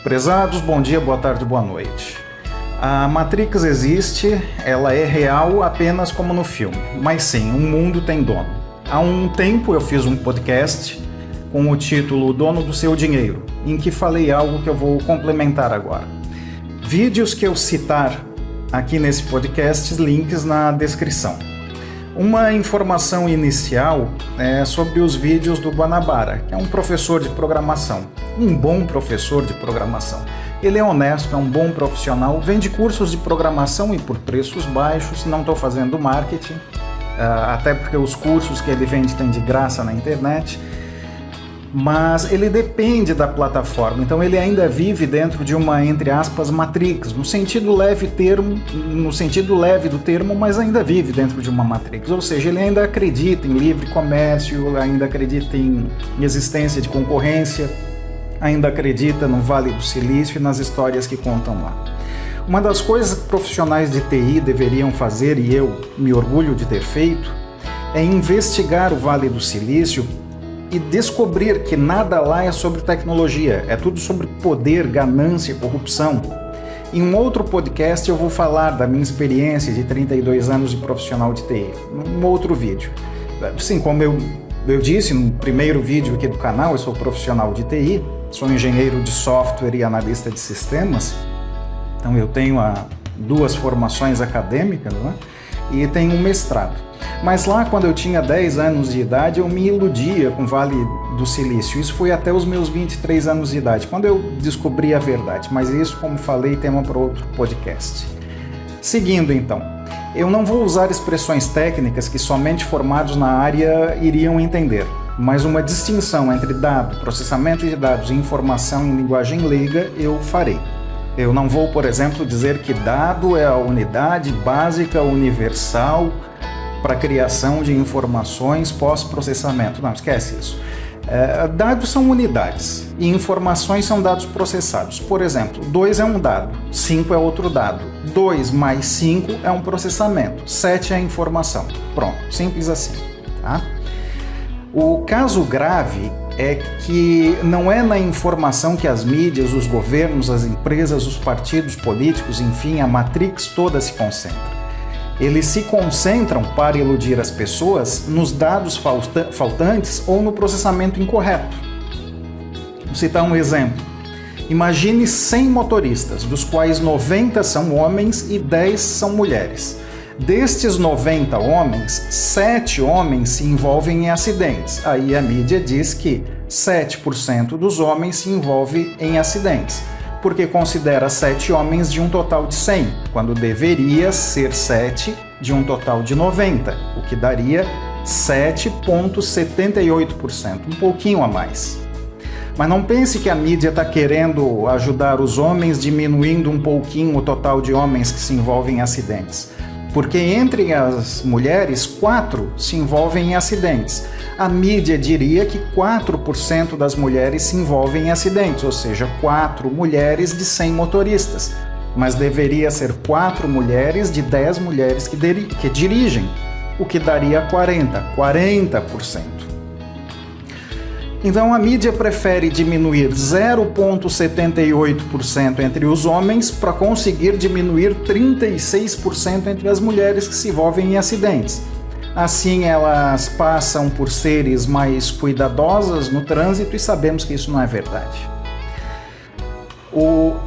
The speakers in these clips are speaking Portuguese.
Prezados, bom dia, boa tarde, boa noite. A Matrix existe, ela é real apenas como no filme, mas sim, o mundo tem dono. Há um tempo eu fiz um podcast com o título Dono do Seu Dinheiro, em que falei algo que eu vou complementar agora. Vídeos que eu citar aqui nesse podcast, links na descrição. Uma informação inicial é sobre os vídeos do Guanabara, que é um professor de programação, um bom professor de programação. Ele é honesto, é um bom profissional, vende cursos de programação e por preços baixos, não estou fazendo marketing, até porque os cursos que ele vende tem de graça na internet, mas ele depende da plataforma, então ele ainda vive dentro de uma, entre aspas, matrix, no sentido leve do termo, mas ainda vive dentro de uma matrix, ou seja, ele ainda acredita em livre comércio, ainda acredita em existência de concorrência, ainda acredita no Vale do Silício e nas histórias que contam lá. Uma das coisas que profissionais de TI deveriam fazer, e eu me orgulho de ter feito, é investigar o Vale do Silício e descobrir que nada lá é sobre tecnologia, é tudo sobre poder, ganância, corrupção. Em um outro podcast eu vou falar da minha experiência de 32 anos de profissional de TI, num outro vídeo. Sim, como eu disse no primeiro vídeo aqui do canal, eu sou profissional de TI, sou engenheiro de software e analista de sistemas, então eu tenho duas formações acadêmicas, né? E tenho um mestrado. Mas lá, quando eu tinha 10 anos de idade, eu me iludia com o Vale do Silício. Isso foi até os meus 23 anos de idade, quando eu descobri a verdade. Mas isso, como falei, tema para outro podcast. Seguindo, então. Eu não vou usar expressões técnicas que somente formados na área iriam entender, mas uma distinção entre dado, processamento de dados e informação em linguagem leiga eu farei. Eu não vou, por exemplo, dizer que dado é a unidade básica universal para a criação de informações pós-processamento. Não, esquece isso. Dados são unidades e informações são dados processados. Por exemplo, 2 é um dado, 5 é outro dado. 2 mais 5 é um processamento, 7 é informação. Pronto, simples assim. Tá? O caso grave é que não é na informação que as mídias, os governos, as empresas, os partidos políticos, enfim, a matrix toda se concentra. Eles se concentram para iludir as pessoas nos dados faltantes ou no processamento incorreto. Vou citar um exemplo. Imagine 100 motoristas, dos quais 90 são homens e 10 são mulheres. Destes 90 homens, 7 homens se envolvem em acidentes. Aí a mídia diz que 7% dos homens se envolvem em acidentes, porque considera 7 homens de um total de 100, quando deveria ser 7 de um total de 90, o que daria 7,78%, um pouquinho a mais. Mas não pense que a mídia está querendo ajudar os homens diminuindo um pouquinho o total de homens que se envolvem em acidentes, porque entre as mulheres, 4 se envolvem em acidentes. A mídia diria que 4% das mulheres se envolvem em acidentes, ou seja, 4 mulheres de 100 motoristas. Mas deveria ser 4 mulheres de 10 mulheres que dirigem, o que daria 40%. Então a mídia prefere diminuir 0,78% entre os homens para conseguir diminuir 36% entre as mulheres que se envolvem em acidentes. Assim elas passam por seres mais cuidadosas no trânsito e sabemos que isso não é verdade. O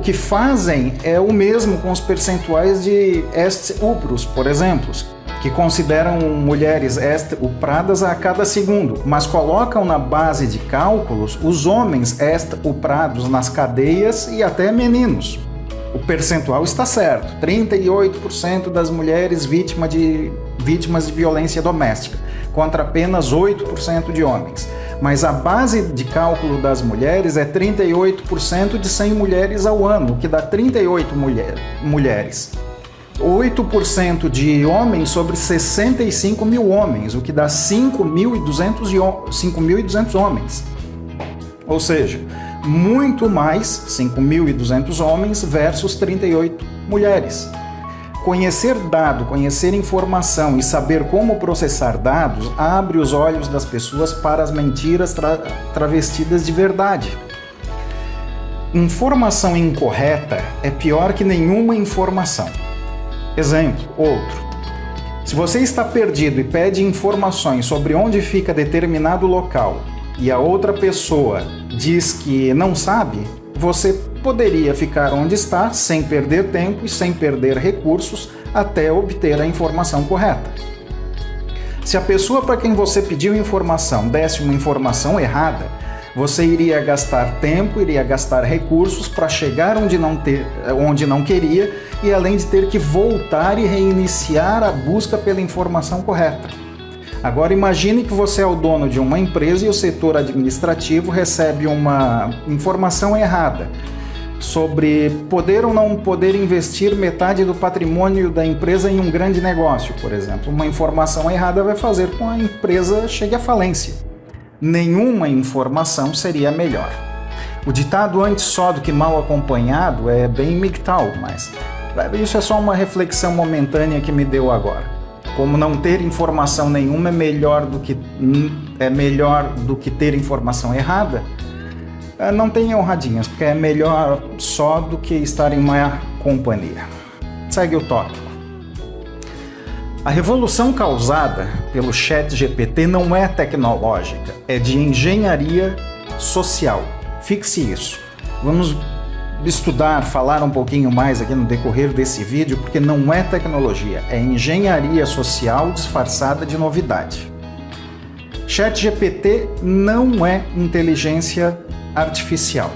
que fazem é o mesmo com os percentuais de est-upros, por exemplo, que consideram mulheres est-upradas a cada segundo, mas colocam na base de cálculos os homens est-uprados nas cadeias e até meninos. O percentual está certo, 38% das mulheres vítimas de violência doméstica, contra apenas 8% de homens. Mas a base de cálculo das mulheres é 38% de 100 mulheres ao ano, o que dá 38 mulheres. 8% de homens sobre 65 mil homens, o que dá 5.200 homens. Ou seja, muito mais 5.200 homens versus 38 mulheres. Conhecer dado, conhecer informação e saber como processar dados abre os olhos das pessoas para as mentiras travestidas de verdade. Informação incorreta é pior que nenhuma informação. Exemplo, outro. Se você está perdido e pede informações sobre onde fica determinado local e a outra pessoa diz que não sabe, você poderia ficar onde está sem perder tempo e sem perder recursos até obter a informação correta. Se a pessoa para quem você pediu informação desse uma informação errada, você iria gastar tempo, iria gastar recursos para chegar onde não queria e além de ter que voltar e reiniciar a busca pela informação correta. Agora imagine que você é o dono de uma empresa e o setor administrativo recebe uma informação errada sobre poder ou não poder investir metade do patrimônio da empresa em um grande negócio, por exemplo. Uma informação errada vai fazer com que a empresa chegue à falência. Nenhuma informação seria melhor. O ditado antes só do que mal acompanhado é bem MGTOW, mas isso é só uma reflexão momentânea que me deu agora. Como não ter informação nenhuma é melhor do que ter informação errada, não tenha honradinhas, porque é melhor só do que estar em má companhia. Segue o tópico. A revolução causada pelo ChatGPT não é tecnológica, é de engenharia social. Fixe isso. Vamos estudar, falar um pouquinho mais aqui no decorrer desse vídeo, porque não é tecnologia, é engenharia social disfarçada de novidade. ChatGPT não é inteligência artificial.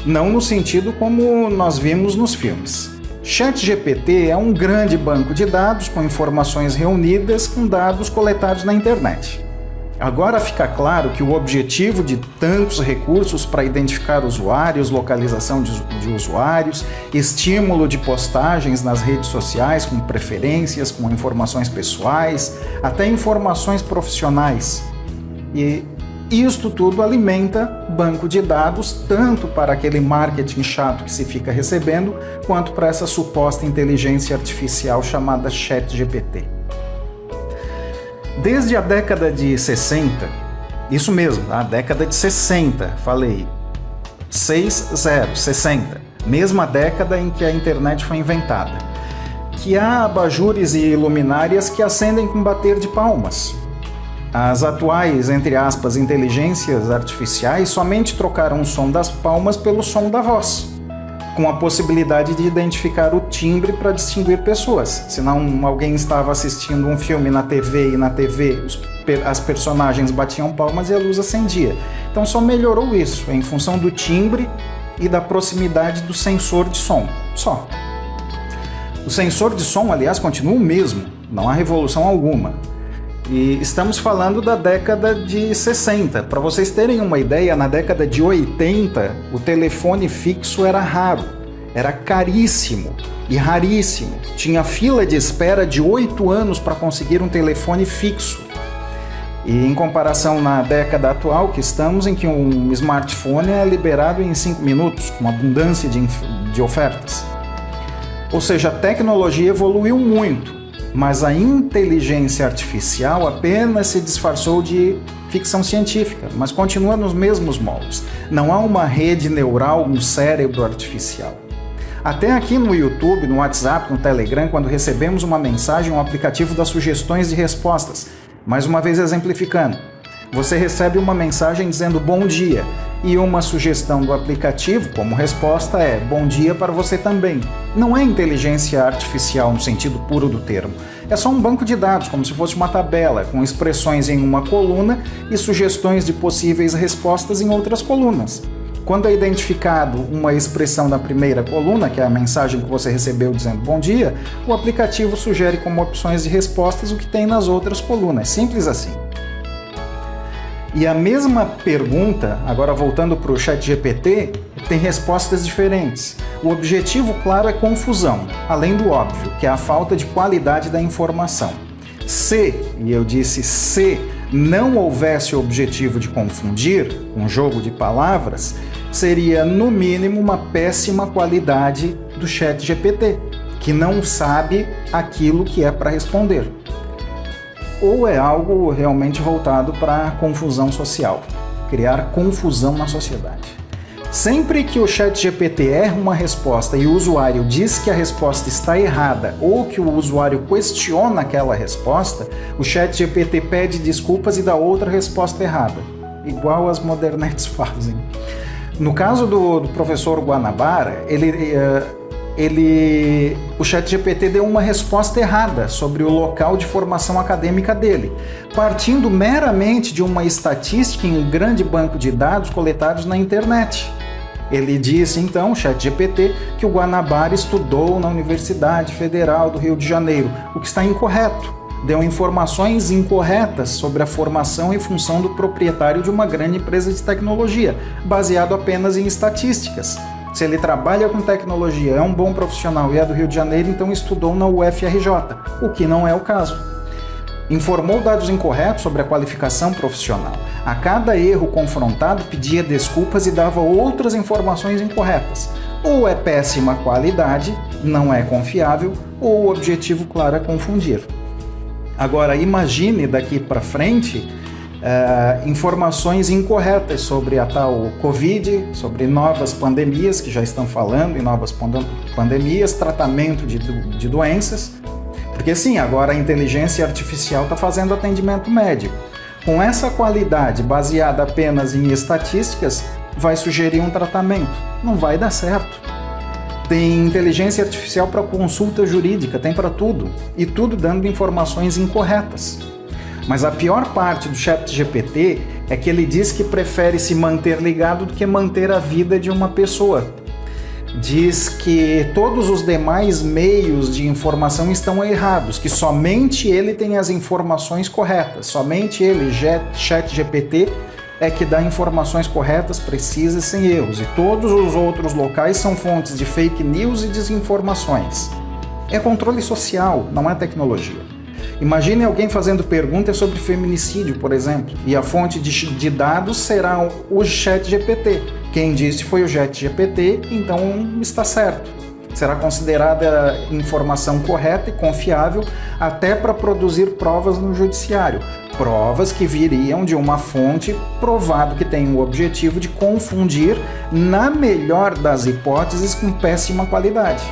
Não no sentido como nós vimos nos filmes. ChatGPT é um grande banco de dados com informações reunidas com dados coletados na internet. Agora fica claro que o objetivo de tantos recursos para identificar usuários, localização de usuários, estímulo de postagens nas redes sociais com preferências, com informações pessoais, até informações profissionais. E isto tudo alimenta banco de dados tanto para aquele marketing chato que se fica recebendo, quanto para essa suposta inteligência artificial chamada ChatGPT. Desde a década de 60, isso mesmo, a década de 60, falei, 60, mesma década em que a internet foi inventada, que há abajures e luminárias que acendem com bater de palmas. As atuais, entre aspas, inteligências artificiais somente trocaram o som das palmas pelo som da voz, com a possibilidade de identificar o timbre para distinguir pessoas. Senão alguém estava assistindo um filme na TV e na TV as personagens batiam palmas e a luz acendia. Então só melhorou isso em função do timbre e da proximidade do sensor de som, só. O sensor de som, aliás, continua o mesmo, não há revolução alguma. E estamos falando da década de 60. Para vocês terem uma ideia, na década de 80, o telefone fixo era raro, era caríssimo e raríssimo. Tinha fila de espera de 8 anos para conseguir um telefone fixo. E em comparação na década atual que estamos, em que um smartphone é liberado em 5 minutos, com abundância de ofertas. Ou seja, a tecnologia evoluiu muito. Mas a inteligência artificial apenas se disfarçou de ficção científica, mas continua nos mesmos moldes. Não há uma rede neural, um cérebro artificial. Até aqui no YouTube, no WhatsApp, no Telegram, quando recebemos uma mensagem, um aplicativo dá sugestões de respostas. Mais uma vez exemplificando. Você recebe uma mensagem dizendo bom dia e uma sugestão do aplicativo como resposta é bom dia para você também. Não é inteligência artificial no sentido puro do termo. É só um banco de dados, como se fosse uma tabela, com expressões em uma coluna e sugestões de possíveis respostas em outras colunas. Quando é identificado uma expressão na primeira coluna, que é a mensagem que você recebeu dizendo bom dia, o aplicativo sugere como opções de respostas o que tem nas outras colunas. Simples assim. E a mesma pergunta, agora voltando para o ChatGPT, tem respostas diferentes. O objetivo, claro, é confusão, além do óbvio, que é a falta de qualidade da informação. E eu disse se não houvesse o objetivo de confundir, um jogo de palavras, seria no mínimo uma péssima qualidade do ChatGPT, que não sabe aquilo que é para responder. Ou é algo realmente voltado para a confusão social. criar confusão na sociedade. Sempre que o ChatGPT erra uma resposta e o usuário diz que a resposta está errada ou que o usuário questiona aquela resposta, o ChatGPT pede desculpas e dá outra resposta errada, igual as modernetes fazem. No caso do professor Guanabara, o ChatGPT deu uma resposta errada sobre o local de formação acadêmica dele, partindo meramente de uma estatística em um grande banco de dados coletados na internet. Ele disse, então, o ChatGPT, que o Guanabara estudou na Universidade Federal do Rio de Janeiro, o que está incorreto. Deu informações incorretas sobre a formação e função do proprietário de uma grande empresa de tecnologia, baseado apenas em estatísticas. Se ele trabalha com tecnologia, é um bom profissional e é do Rio de Janeiro, então estudou na UFRJ, o que não é o caso. Informou dados incorretos sobre a qualificação profissional. A cada erro confrontado, pedia desculpas e dava outras informações incorretas. Ou é péssima qualidade, não é confiável, ou o objetivo claro é confundir. Agora, imagine daqui para frente informações incorretas sobre a tal Covid, sobre novas pandemias, que já estão falando em novas pandemias, tratamento de doenças, porque sim, agora a inteligência artificial está fazendo atendimento médico. Com essa qualidade baseada apenas em estatísticas, vai sugerir um tratamento. Não vai dar certo. Tem inteligência artificial para consulta jurídica, tem para tudo, e tudo dando informações incorretas. Mas a pior parte do ChatGPT é que ele diz que prefere se manter ligado do que manter a vida de uma pessoa. Diz que todos os demais meios de informação estão errados, que somente ele tem as informações corretas, somente ele, ChatGPT, é que dá informações corretas, precisas, sem erros, e todos os outros locais são fontes de fake news e desinformações. É controle social, não é tecnologia. Imagine alguém fazendo perguntas sobre feminicídio, por exemplo, e a fonte de dados será o ChatGPT. Quem disse foi o ChatGPT, então está certo. Será considerada informação correta e confiável até para produzir provas no judiciário. Provas que viriam de uma fonte provado que tem o objetivo de confundir, na melhor das hipóteses, com péssima qualidade.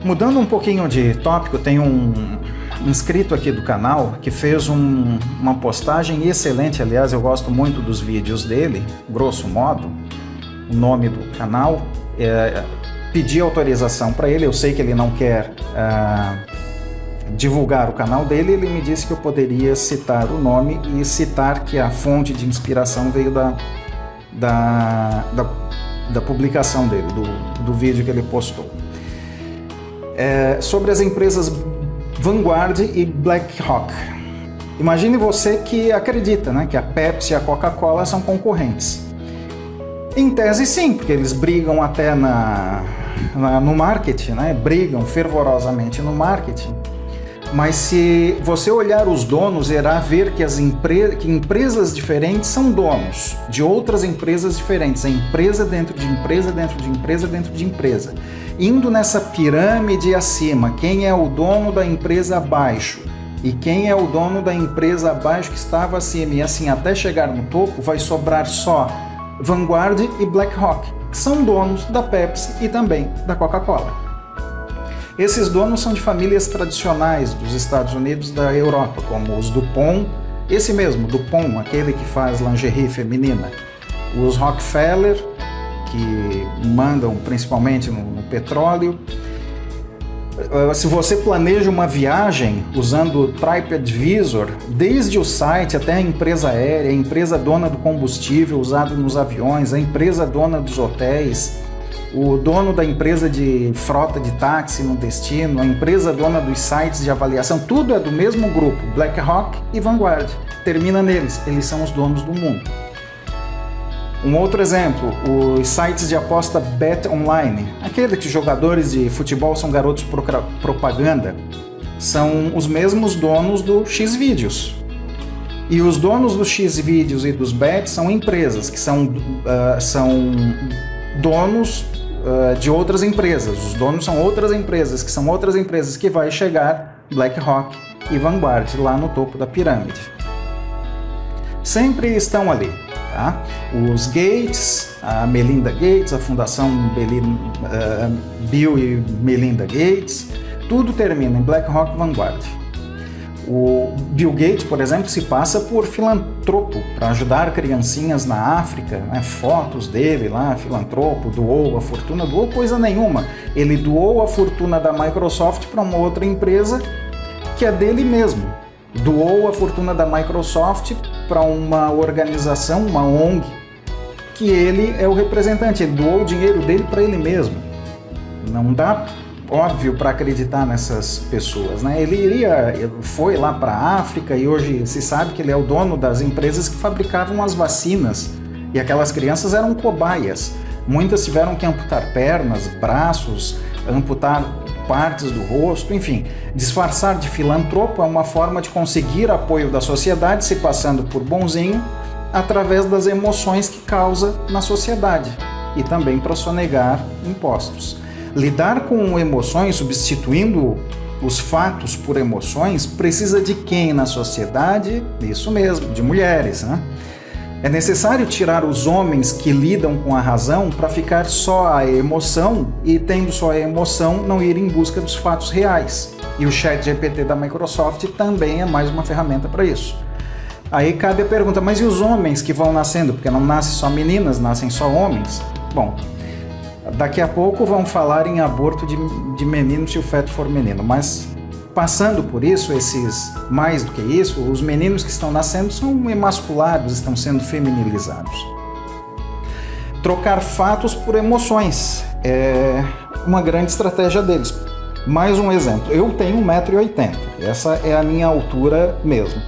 Mudando um pouquinho de tópico, tem um inscrito aqui do canal que fez uma postagem excelente, aliás, eu gosto muito dos vídeos dele, grosso modo, o nome do canal, pedi autorização para ele, eu sei que ele não quer divulgar o canal dele, ele me disse que eu poderia citar o nome e citar que a fonte de inspiração veio da publicação dele, do vídeo que ele postou. Sobre as empresas Vanguard e BlackRock. Imagine você que acredita, né, que a Pepsi e a Coca-Cola são concorrentes. Em tese sim, porque eles brigam até no marketing, né, brigam fervorosamente no marketing. Mas se você olhar os donos, irá ver que empresas diferentes são donos de outras empresas diferentes. É empresa dentro de empresa, dentro de empresa, dentro de empresa. Indo nessa pirâmide acima, quem é o dono da empresa abaixo e quem é o dono da empresa abaixo que estava acima, e assim até chegar no topo vai sobrar só Vanguard e BlackRock, que são donos da Pepsi e também da Coca-Cola. Esses donos são de famílias tradicionais dos Estados Unidos e da Europa, como os Dupont, esse mesmo, Dupont, aquele que faz lingerie feminina, os Rockefeller, que mandam principalmente no petróleo. Se você planeja uma viagem usando o TripAdvisor, desde o site até a empresa aérea, a empresa dona do combustível usado nos aviões, a empresa dona dos hotéis, o dono da empresa de frota de táxi no destino, a empresa dona dos sites de avaliação, tudo é do mesmo grupo, BlackRock e Vanguard. Termina neles, eles são os donos do mundo. Um outro exemplo, os sites de aposta Bet Online, aquele que os jogadores de futebol são garotos propaganda, são os mesmos donos do Xvideos. E os donos dos Xvideos e dos Bet são empresas que são donos de outras empresas. Os donos são outras empresas, que são outras empresas que vai chegar BlackRock e Vanguard lá no topo da pirâmide. sempre estão ali. Tá? Os Gates, a Melinda Gates, a Fundação Bill e Melinda Gates, tudo termina em BlackRock Vanguard. O Bill Gates, por exemplo, se passa por filantropo para ajudar criancinhas na África, né? Fotos dele lá, filantropo, doou a fortuna, doou coisa nenhuma. Ele doou a fortuna da Microsoft para uma outra empresa que é dele mesmo. Doou a fortuna da Microsoft para uma organização, uma ONG, que ele é o representante. Ele doou o dinheiro dele para ele mesmo. Não dá, óbvio, para acreditar nessas pessoas, né? Ele foi lá para a África e hoje se sabe que ele é o dono das empresas que fabricavam as vacinas. E aquelas crianças eram cobaias. Muitas tiveram que amputar pernas, braços, amputar partes do rosto, enfim. Disfarçar de filantropo é uma forma de conseguir apoio da sociedade, se passando por bonzinho, através das emoções que causa na sociedade e também para sonegar impostos. Lidar com emoções, substituindo os fatos por emoções, precisa de quem na sociedade? Isso mesmo, de mulheres, né? É necessário tirar os homens que lidam com a razão para ficar só a emoção e, tendo só a emoção, não ir em busca dos fatos reais. E o ChatGPT da Microsoft também é mais uma ferramenta para isso. Aí cabe a pergunta, mas e os homens que vão nascendo? Porque não nascem só meninas, nascem só homens? Bom, daqui a pouco vão falar em aborto de menino se o feto for menino, mas passando por isso, mais do que isso, os meninos que estão nascendo são emasculados, estão sendo feminilizados. Trocar fatos por emoções é uma grande estratégia deles. Mais um exemplo, eu tenho 1,80 m, essa é a minha altura mesmo.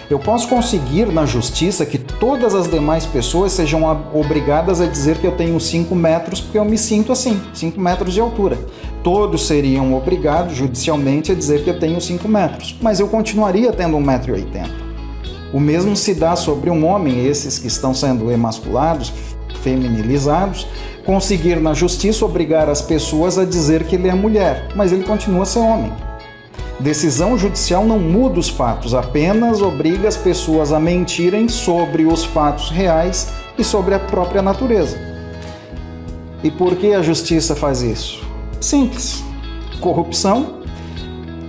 Eu posso conseguir na justiça que todas as demais pessoas sejam obrigadas a dizer que eu tenho 5 metros porque eu me sinto assim, 5 metros de altura. Todos seriam obrigados judicialmente a dizer que eu tenho 5 metros, mas eu continuaria tendo 1,80 m. O mesmo se dá sobre um homem, esses que estão sendo emasculados, feminilizados, conseguir na justiça obrigar as pessoas a dizer que ele é mulher, mas ele continua a ser homem. Decisão judicial não muda os fatos, apenas obriga as pessoas a mentirem sobre os fatos reais e sobre a própria natureza. E por que a justiça faz isso? Simples. Corrupção,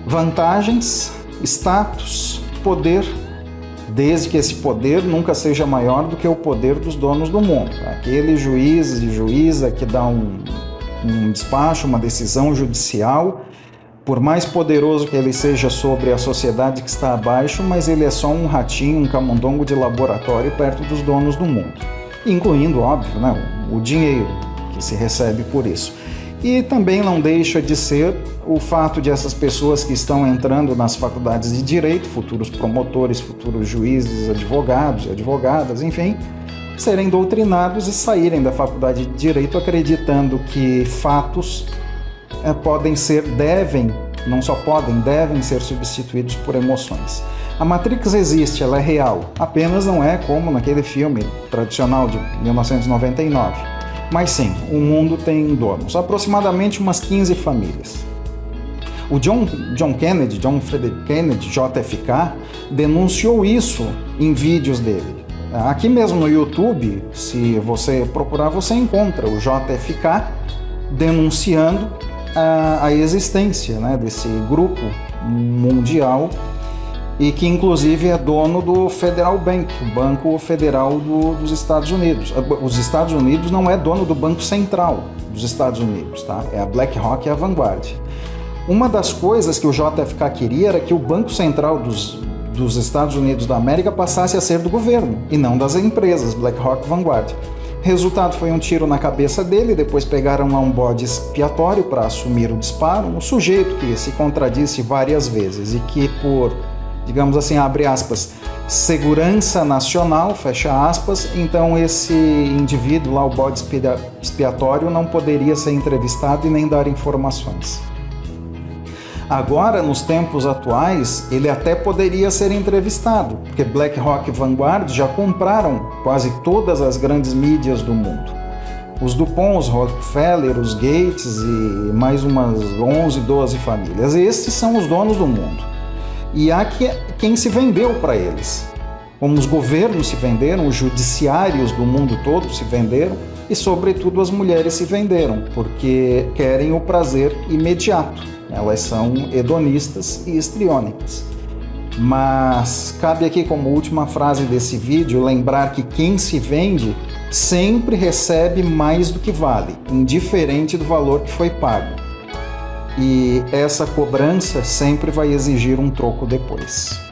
vantagens, status, poder, desde que esse poder nunca seja maior do que o poder dos donos do mundo. Aquele juiz e juíza que dá um despacho, uma decisão judicial, por mais poderoso que ele seja sobre a sociedade que está abaixo, mas ele é só um ratinho, um camundongo de laboratório perto dos donos do mundo. Incluindo, óbvio, né, o dinheiro que se recebe por isso. E também não deixa de ser o fato de essas pessoas que estão entrando nas faculdades de direito, futuros promotores, futuros juízes, advogados, advogadas, enfim, serem doutrinados e saírem da faculdade de direito acreditando que fatos devem ser substituídos por emoções. A Matrix existe, ela é real, apenas não é como naquele filme tradicional de 1999. Mas sim, o mundo tem donos, aproximadamente umas 15 famílias. O John Frederick Kennedy, JFK, denunciou isso em vídeos dele. Aqui mesmo no YouTube, se você procurar, você encontra o JFK denunciando a existência, né, desse grupo mundial e que inclusive é dono do Federal Bank, o Banco Federal dos Estados Unidos. Os Estados Unidos não é dono do Banco Central dos Estados Unidos, tá? É a BlackRock e a Vanguard. Uma das coisas que o JFK queria era que o Banco Central dos Estados Unidos da América passasse a ser do governo e não das empresas BlackRock e Vanguard. Resultado foi um tiro na cabeça dele, depois pegaram lá um bode expiatório para assumir o disparo, um sujeito que se contradisse várias vezes e que por, digamos assim, abre aspas, segurança nacional, fecha aspas, então esse indivíduo lá, o bode expiatório, não poderia ser entrevistado e nem dar informações. Agora, nos tempos atuais, ele até poderia ser entrevistado, porque BlackRock e Vanguard já compraram quase todas as grandes mídias do mundo. Os Dupont, os Rockefeller, os Gates e mais umas 11, 12 famílias. Estes são os donos do mundo. E há quem se vendeu para eles. como os governos se venderam, os judiciários do mundo todo se venderam e, sobretudo, as mulheres se venderam, porque querem o prazer imediato. Elas são hedonistas e histriônicas. Mas cabe aqui, como última frase desse vídeo, lembrar que quem se vende sempre recebe mais do que vale, indiferente do valor que foi pago. E essa cobrança sempre vai exigir um troco depois.